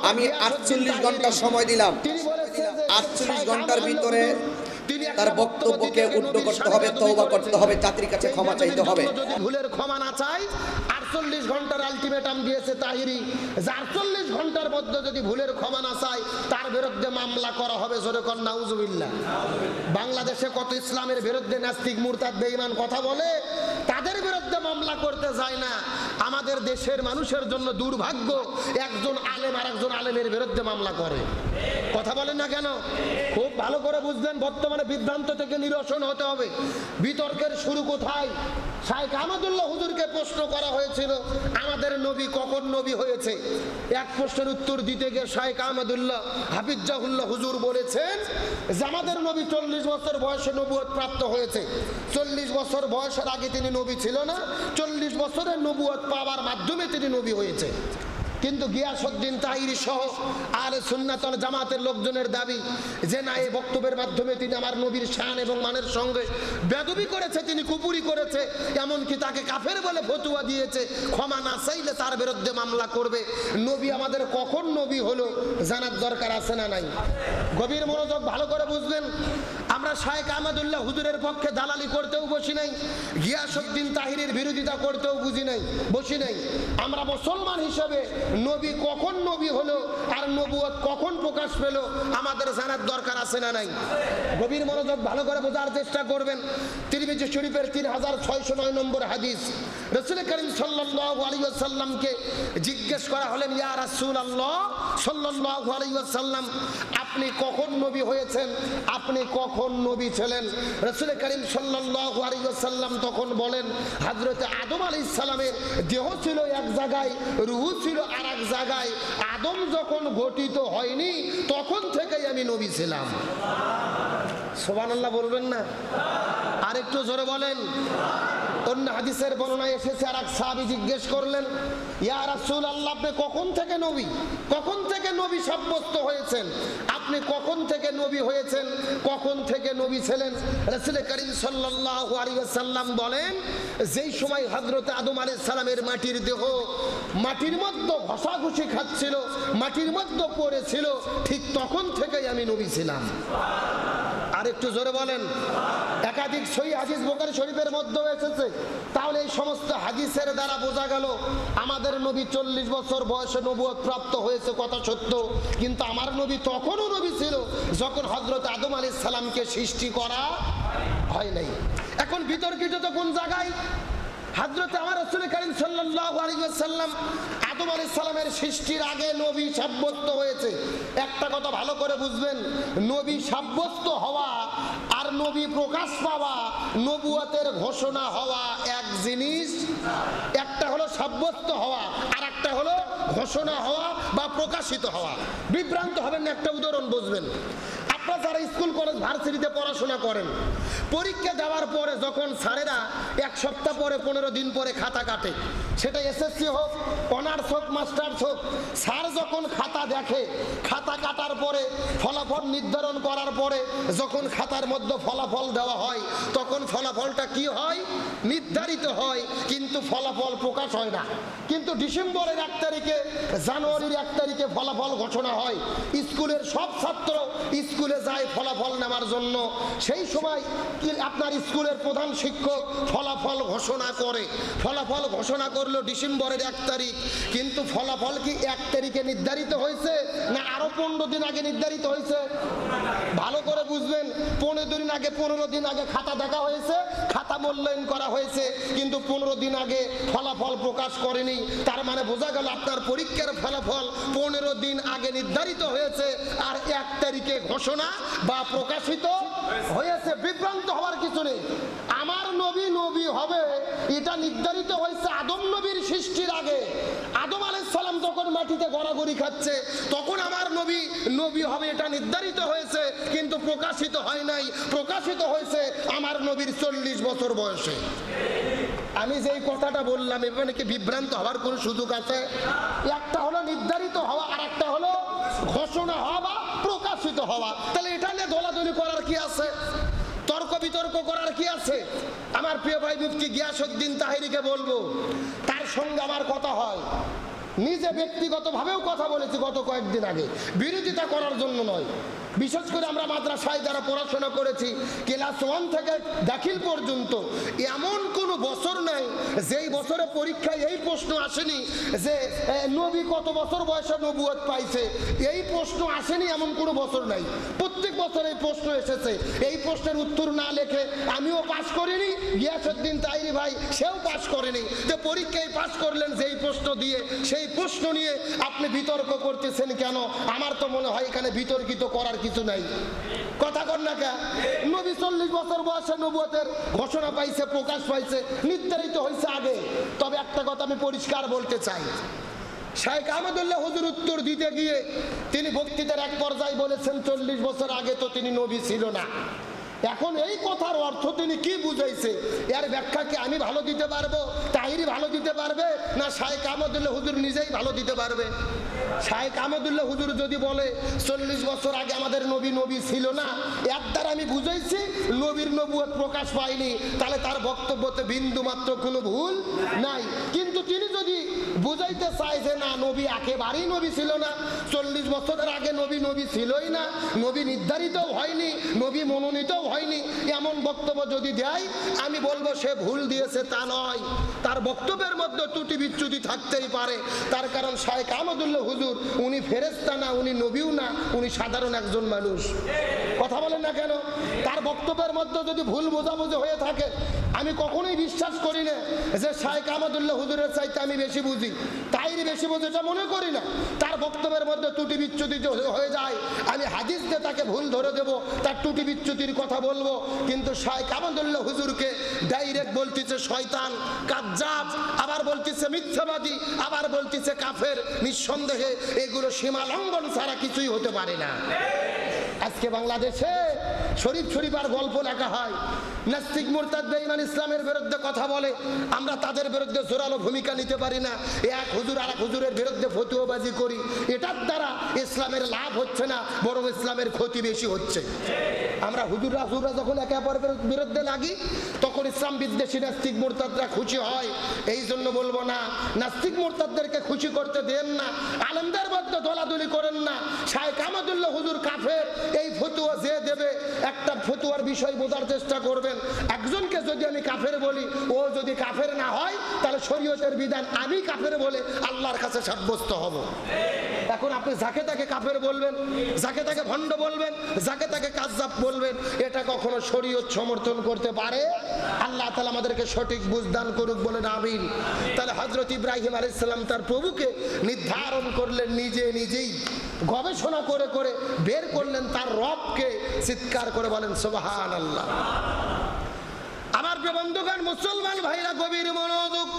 আমি 48 ঘন্টা সময় দিলাম, 48 ঘন্টার ভিতরে তার বক্তব্যকে উদ্ধার করতে হবে, তওবা করতে হবে, জাতির কাছে ক্ষমা চাইতে হবে। যদি ভুলের ক্ষমা না চাই, 48 ঘন্টার আলটিমেটাম দিয়েছে তাহিরি, 48 ঘন্টার মধ্যে যদি ভুলের ক্ষমা না চাই তার বিরুদ্ধে মামলা করা হবে। জোরে কর নাউজুবিল্লাহ। বাংলাদেশে কত ইসলামের বিরুদ্ধে নাস্তিক মুরতাদ বেঈমান কথা বলে, তাদের বিরুদ্ধে মামলা করতে যায় না। আমাদের দেশের মানুষের জন্য দুর্ভাগ্য, একজন আলেম আর একজন আলেমের বিরুদ্ধে মামলা করে। কথা বলেন না কেন? খুব ভালো করে বুঝলেন, বর্তমানে বিভ্রান্ত থেকে নিরসন হতে হবে। বিতর্কের শুরু কোথায়? শাইখ আহমদুল্লাহ হুজুরকে প্রশ্ন করা হয়েছিল, আমাদের নবী কখন নবী হয়েছে? এক প্রশ্নের উত্তর দিতে গিয়ে শাইখ আহমদুল্লাহ হাফিজাহুল্লাহ হুজুর বলেছেন যে আমাদের নবী 40 বছর বয়সে নবুয়ত প্রাপ্ত হয়েছে। 40 বছর বয়সের আগে তিনি নবী ছিল না, 40 বছরের নবুয়ত পাওয়ার মাধ্যমে তিনি নবী হয়েছে। কিন্তু গিয়াসউদ্দিন তাহিরি সহ আহলে সুন্নাত ওয়াল জামাতের লোকজনের দাবি যে না, এই বক্তব্যের মাধ্যমে তিনি আমার নবীর শান এবং মানের সঙ্গে বেদবি করেছে, তিনি কুপুরি করেছে, এমনকি তাকে কাফের বলে ফতোয়া দিয়েছে, ক্ষমা না চাইলে তার বিরুদ্ধে মামলা করবে। নবী আমাদের কখন নবী হলো জানার দরকার আছে না নাই? গভীর মনোযোগ, ভালো করে বুঝবেন। আমরা শাইখ আহমদুল্লাহ হুজুরের পক্ষে দালালি করতেও বসি নাই, গিয়াসউদ্দিন তাহিরির বিরোধিতা করতেও বসি নাই। আমরা মুসলমান হিসেবে নবী কখন নবী হলো আর নবুয়ত কখন প্রকাশ পেল আমাদের জানার দরকার আছে না নাই? গভীর মনোযোগ, ভালো করে বোঝার চেষ্টা করবেন। তিরমিজি শরীফের 3609 নম্বর হাদিস, রাসূল করিম সাল্লাল্লাহু আলাইহি ওয়াসাল্লামকে জিজ্ঞেস করা হলেন, ইয়া রাসূলুল্লাহ সাল্লাল্লাহু আলাইহি ওয়াসাল্লাম, আপনি কখন নবী হয়েছেন? আপনি কখন নবী ছিলেন? রাসূল করিম সাল্লাল্লাহু আলাইহি ওয়াসাল্লাম তখন বলেন, হযরত আদম আলাইহিস সালামের দেহ ছিল এক জায়গায়, রূহ ছিল আর এক জায়গায়। আদম যখন গঠিত হয়নি তখন থেকেই আমি নবী ছিলাম। সুবহানাল্লাহ বলবেন না? আরেকটু জোরে বলেন। অন্য হাদিসের বর্ণনায় এসেছে, আর এক সাহাবী জিজ্ঞেস করলেন, ইয়া রাসূলুল্লাহ, আপনি কখন থেকে নবী, কখন থেকে নবী সাব্যস্ত হয়েছেন? আপনি কখন থেকে নবী হয়েছেন, কখন থেকে নবী ছিলেন? রাসূল করিম সাল্লাল্লাহু আলাইহি ওয়াসাল্লাম বলেন, যেই সময় হযরত আদম আলাইহিস সালামের মাটির দেহ মাটির মধ্যে ঘষাঘষি খাচ্ছিল, মাটির মধ্যে পড়েছিল, ঠিক তখন থেকেই আমি নবী ছিলাম। আর একটু জোরে বলেন। একাধিক সহিহ হাদিস বুখারী শরীফের মধ্যে এসেছে। তাহলে এই সমস্ত হাদিসের দ্বারা বোঝা গেল আমাদের নবী 40 বছর বয়সে নবুয়ত প্রাপ্ত হয়েছে, কথা সত্য। কিন্তু আমার নবী তখনও নবী ছিল যখন হযরত আদম আলাইহিস সালামকে সৃষ্টি করা হয় নাই। এখন বিতর্কিত তো কোন জায়গায়? হযরত আমার রাসূল করিম সাল্লাল্লাহু আলাইহি ওয়াসাল্লাম আদম আলাইহিস সালামের সৃষ্টির আগে নবী সাব্যস্ত হয়েছে। একটা কথা ভালো করে বুঝবেন, নবী সাব্যস্ত হওয়া আর নবী প্রকাশ পাওয়া, নবুয়তের ঘোষণা হওয়া এক জিনিস। একটা হলো সাব্যস্ত হওয়া আর একটা হলো ঘোষণা হওয়া বা প্রকাশিত হওয়া। বিভ্রান্ত হবেন না, একটা উদাহরণ বুঝবেন। আপনারা যারা স্কুল কলেজ ভার্সিটিতে পড়াশোনা করেন, পরীক্ষা দেওয়ার পরে যখন স্যারেরা এক সপ্তাহ পরে 15 দিন পরে খাতা কাটে, সেটা এসএসসি হোক, অনার্স হোক, মাস্টার্স হোক, স্যার যখন খাতা দেখে, খাতা কাটার পরে ফলাফল নির্ধারণ করার পরে যখন খাতার মধ্যে ফলাফল দেওয়া হয়, তখন ফলাফলটা কি হয়? নির্ধারিত হয়, কিন্তু ফলাফল প্রকাশ হয় না। কিন্তু ডিসেম্বরের 1 তারিখে, জানুয়ারির 1 তারিখে ফলাফল ঘোষণা হয়। স্কুলের সব ছাত্র স্কুলে যায় ফলাফল নেওয়ার জন্য। সেই সময় আপনার স্কুলের প্রধান শিক্ষক ফলাফল ঘোষণা করে। ফলাফল ঘোষণা করলো ডিসেম্বরের 1 তারিখ, কিন্তু ফলাফল কি 1 তারিখে নির্ধারিত হয়েছে না আরো 15 দিন আগে নির্ধারিত হয়েছে? ভালো করে বুঝবেন। 15 দিন আগে খাতা দেখা হয়েছে, খাতা মূল্যায়ন করা হয়েছে, কিন্তু 15 দিন আগে ফলাফল প্রকাশ করেনি। তার মানে বোঝা গেল আপনার পরীক্ষার ফলাফল 15 দিন আগে নির্ধারিত হয়েছে আর 1 তারিখে ঘোষণা বা প্রকাশিত হয়েছে। বিভ্রান্ত হওয়ার কিছু নেই। আমার নবী নবী হবে এটা নির্ধারিত হয়েছে আদম নবীর সৃষ্টির আগে। আদম আলাইহিস সালাম যখন মাটিতে গড়াগড়ি খাচ্ছে তখন আমার নবী নবী হবে এটা নির্ধারিত হয়েছে, কিন্তু প্রকাশিত হয় নাই। প্রকাশিত হয়েছে আমার নবীর 40 বছর বয়সে। আমি যেই কথাটা বললাম, এখানে কি বিভ্রান্ত হওয়ার কোনো সুযোগ আছে? একটা হলো নির্ধারিত হওয়া আর একটা হলো ঘোষণা হওয়া বা প্রকাশিত হওয়া। তাহলে এটা নিয়ে দলাদলি করার কি আছে? তর্ক বিতর্ক করার কি আছে? আমার প্রিয় ভাই মুফতি গিয়াসউদ্দিন তাহিরিকে বলবো, তার সঙ্গে আমার কথা হয়। নিজে ব্যক্তিগতভাবেও কথা বলেছি গত কয়েকদিন আগে, বিরোধিতা করার জন্য নয়। বিশেষ করে আমরা মাদ্রাসায় যারা পড়াশোনা করেছি ক্লাস 1 থেকে দাখিল পর্যন্ত, এমন কোনো বছর নাই যেই বছরে পরীক্ষায় এই প্রশ্ন আসেনি যে নবী কত বছর বয়সে নবুয়ত পাইছে, এই প্রশ্ন আসেনি এমন কোনো বছর নাই। প্রত্যেক বছর এই প্রশ্ন এসেছে। এই প্রশ্নের উত্তর না লেখে আমিও পাশ করিনি, গিয়াসউদ্দিন তাইরি ভাই সেও পাশ করেনি। যে পরীক্ষায় পাশ করলেন যেই প্রশ্ন দিয়ে, সেই প্রশ্ন নিয়ে আপনি বিতর্ক করতেছেন কেন? আমার তো মনে হয় এখানে বিতর্কিত করার কিছু নাই। কথা কর না কে? নবী 40 বছর বয়সে নবুয়তের ঘোষণা পাইছে, প্রকাশ পাইছে, নির্ধারিত হয়েছে আগে। তবে একটা কথা আমি পরিষ্কার বলতে চাই, শাইখ আহমদুল্লাহ হুজুর উত্তর দিতে গিয়ে তিনি বক্তৃতার এক পর্যায়ে বলেছেন 40 বছর আগে তো তিনি নবী ছিল না। এখন এই কথার অর্থ তিনি কি বুঝাইছে, এর ব্যাখ্যা কি আমি ভালো দিতে পারবো, তাহিরি ভালো দিতে পারবে, না শাইখ আহমদুল্লাহ হুজুর নিজেই ভালো দিতে পারবে? শাইখ আহমদুল্লাহ হুজুর যদি বলে 40 বছর আগে আমাদের নবী ছিল না, এর দ্বারা আমি বুঝাইছি নবীর নবুয়ত প্রকাশ পায়নি, তাহলে তার বক্তব্যতে বিন্দু মাত্র কোনো ভুল নাই। কিন্তু তিনি যদি বুঝাইতে চায় যে না, নবী একেবারেই নবী ছিল না, 40 বছরের আগে নবী ছিলই না, নবী নির্ধারিত হয়নি, নবী মনোনীত হয়নি, এমন বক্তব্য যদি দেয়, আমি বলবো সে ভুল দিয়েছে তা নয়, তার বক্তব্যের মধ্যে ত্রুটি বিচ্যুতি থাকতেই পারে। তার কারণ শাইখ আহমদুল্লাহ হুজুর উনি ফেরেশতা না, উনি নবীও না, উনি সাধারণ একজন মানুষ। কথা বলেন না কেন? তার বক্তব্যের মধ্যে যদি ভুল বোঝাবুঝি হয়ে থাকে, আমি কখনোই বিশ্বাস করি না যে শাইখ আহমদুল্লাহ হুজুরের চাইতে আমি বেশি বুঝি, তাইরি বেশি বুঝি, এটা মনে করি না। তার বক্তব্যের মধ্যে ত্রুটি বিচ্যুতি হয়ে যায়, আমি হাদিস দিয়ে তাকে ভুল ধরে দেব, তার ত্রুটি বিচ্যুতির কথা বলবো। কিন্তু শাইখ আহমদুল্লাহ হুজুরকে ডাইরেক্ট বলতেছে শয়তান, কাজ্জাব, আবার বলতেছে মিথ্যাবাদী, আবার বলতেছে কাফের। নিঃসন্দেহে এগুলো সীমা লঙ্ঘন ছাড়া কিছুই হতে পারে না। আজকে বাংলাদেশে শরীফ আর গল্প লেখা হয়, নাস্তিক মুরতাদ বেঈমান ইসলামের বিরুদ্ধে কথা বলে, আমরা তাদের বিরুদ্ধে জোরালো ভূমিকা নিতে পারি না। এক হুজুর আর এক হুজুরের বিরুদ্ধে ফতোয়াবাজি করি, এটার দ্বারা ইসলামের লাভ হচ্ছে না, বরং ইসলামের ক্ষতি বেশি হচ্ছে। আমরা হুজুররা যখন একে অপরের বিরুদ্ধে লাগি, তখন ইসলাম বিদ্বেষী নাস্তিক মুরতাদরা খুশি হয়। এই জন্য বলবো না, নাস্তিক মুরতাদদেরকে খুশি করতে দেন না, আলেমদের মধ্যে দলাদলি করেন না। শাইখ আহমদুল্লাহ হুজুর কাফের, এই ফতোয়া যে দেবে একটা ফতোয়ার বিষয় বোঝার চেষ্টা করবেন। একজনকে যদি আমি কাফের বলি, ও যদি কাফের না হয়, তাহলে শরীয়তের বিধান আমি কাফের বলে আল্লাহর কাছে সাব্যস্ত হব। এখন আপনি যাকে তাকে কাফের বলবেন, যাকে তাকে ভণ্ড বলবেন, যাকে তাকে কাজ্জাব বলবেন, এটা কখনো শরীয়ত সমর্থন করতে পারে? আল্লাহ তাআলা আমাদেরকে সঠিক বুঝদান করুক, বলেন আমিন। তাহলে হযরত ইব্রাহিম আলাইহিস সালাম তার প্রভুকে নির্ধারণ করলেন, নিজেই গবেষণা করে করে বের করলেন তার রবকে। চিৎকার করে বলেন সুবহানাল্লাহ। আমার প্রিয় বন্ধুগণ, মুসলমান ভাইরা, গভীর মনোযোগ।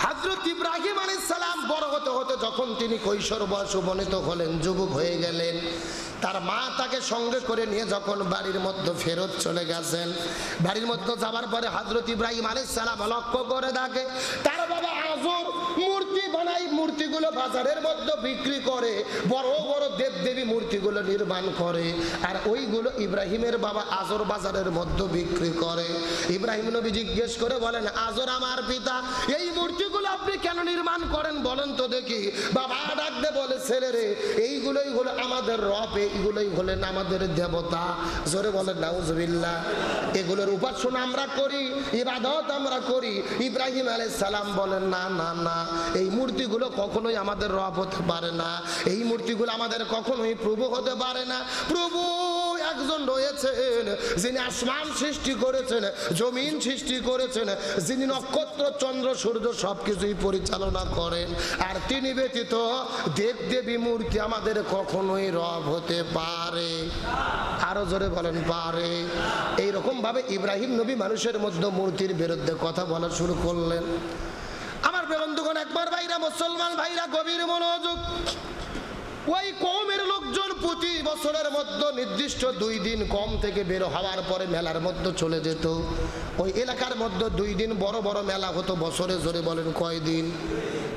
হযরত ইব্রাহিম আলাইহিস সালাম বড় হতে হতে যখন তিনি কৈশোর বয়স উপনীত হলেন, যুবক হয়ে গেলেন, তার মা তাকে সঙ্গে করে নিয়ে যখন বাড়ির মধ্যে ফেরত চলে গেছেন, বাড়ির মধ্যে যাবার পরে হযরত ইব্রাহিম আলাইহিস সালাম লক্ষ্য করে দেখে তার বাবা আজর মূর্তি বানাই, মূর্তিগুলো বাজারের মধ্যে বিক্রি করে, বড় বড় দেবদেবী মূর্তিগুলো নির্মাণ করে, আর ওইগুলো ইব্রাহিমের বাবা আজর বাজারের মধ্যে বিক্রি করে। ইব্রাহিম নবী জিজ্ঞেস করে বলেন, আজর আমার পিতা, এই মূর্তিগুলো আপনি কেন নির্মাণ করেন বলেন তো দেখি? বাবা ডাক দে বলে, ছেলে রে, এইগুলোই হলো আমাদের রব, এইগুলোই হলেন আমাদের দেবতা। জোরে বলেন নাউজুবিল্লাহ। এগুলোর উপাসনা আমরা করি, ইবাদত আমরা করি। ইব্রাহিম আলাইহিস সালাম বলেন, না না না, এই মূর্তিগুলো কখনোই আমাদের রব হতে পারে না, এই মূর্তিগুলো আমাদের কখনোই প্রভু হতে পারে না। প্রভু একজন রয়েছেন, যিনি আসমান সৃষ্টি করেছেন, জমিন সৃষ্টি করেছেন, যিনি নক্ষত্র চন্দ্র সূর্য সবকিছুই পরিচালনা করেন, আর তিনি ব্যতীত দেবদেবী মূর্তি আমাদের কখনোই রব হতে পারে। আরো জোরে বলেন পারে। এইরকম ভাবে ইব্রাহিম নবী মানুষের মধ্যে মূর্তির বিরুদ্ধে কথা বলা শুরু করলেন। আমার বন্ধুগণ, একবার ভাইরা, মুসলমান ভাইরা, গভীর মনোযোগ। ওই কওমের লোকজন প্রতি বছরের মধ্যে নির্দিষ্ট 2 দিন কম থেকে বের হওয়ার পরে মেলার মধ্যে চলে যেত। ওই এলাকার মধ্যে 2 দিন বড় বড় মেলা হতো বছরে। জোরে বলেন কয় দিন?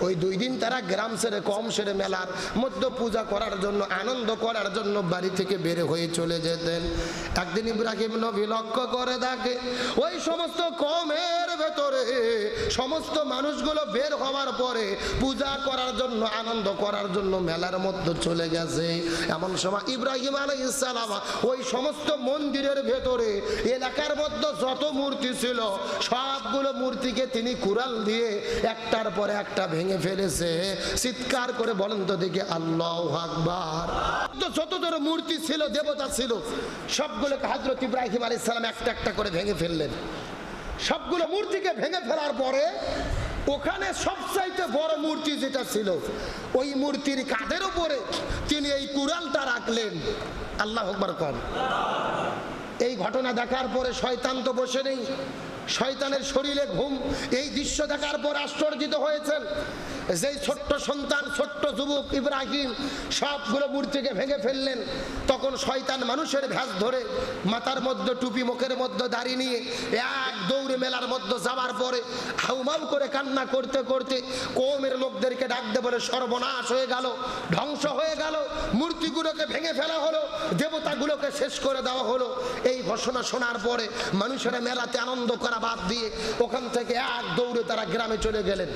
ওই 2 দিন তারা গ্রাম ছেড়ে, কম ছেড়ে মেলার মধ্যে পূজা করার জন্য, আনন্দ করার জন্য বাড়ি থেকে বের হয়ে চলে যেতেন। একদিন ইব্রাহিম নবী লক্ষ্য করে দেখে ওই সমস্ত কওমের মন্দিরের ভেতরে সমস্ত মানুষগুলো বের হওয়ার পরে পূজা করার জন্য, আনন্দ করার জন্য মেলার মধ্যে চলে গেছে। এমন সময় ইব্রাহিম আলাইহিস সালাম ওই সমস্ত মন্দিরের ভেতরে এলাকার মধ্যে যত মূর্তি ছিল সবগুলো মূর্তিকে তিনি কুড়াল দিয়ে একটার পর একটা ভেঙে ফেলেছে। চিৎকার করে বলেন তো দেখি আল্লাহু আকবার। যত ধরে মূর্তি ছিল, দেবতা ছিল, সবগুলোকে হযরত ইব্রাহিম আলাইহিস সালাম একটা একটা করে ভেঙে ফেললেন। সবগুলো মূর্তিকে ভেঙে ফেলার পরে ওখানে সবচাইতে বড় মূর্তি যেটা ছিল ওই মূর্তির কাঁধের উপরে তিনি এই কুড়ালটা রাখলেন। আল্লাহু আকবার কর। এই ঘটনা দেখার পরে শয়তান তো বসে নেই, শয়তানের শরীরে ঘুম। এই দৃশ্য দেখার পর আশ্চর্যিত হয়েছেন। যেই ছোট্ট সন্তান, ছোট্ট যুবক ইব্রাহিম সবগুলো মূর্তিকে ভেঙে ফেললেন, তখন শয়তান মানুষের ভেষ ধরে মাথার মধ্যে টুপি, মুখের মধ্যে দাড়ি নিয়ে এক দৌড়ে মেলার মধ্যে যাওয়ার পরে হাউমাউ করে কান্না করতে করতে কওমের লোকদেরকে ডাকতে বলে সর্বনাশ হয়ে গেল, ধ্বংস হয়ে গেল, মূর্তিগুলোকে ভেঙে ফেলা হলো, দেবতাগুলোকে শেষ করে দেওয়া হলো। এই ঘোষণা শোনার পরে মানুষেরা মেলাতে আনন্দ করা বাদ দিয়ে ওখান থেকে এক দৌড়ে তারা গ্রামে চলে গেলেন।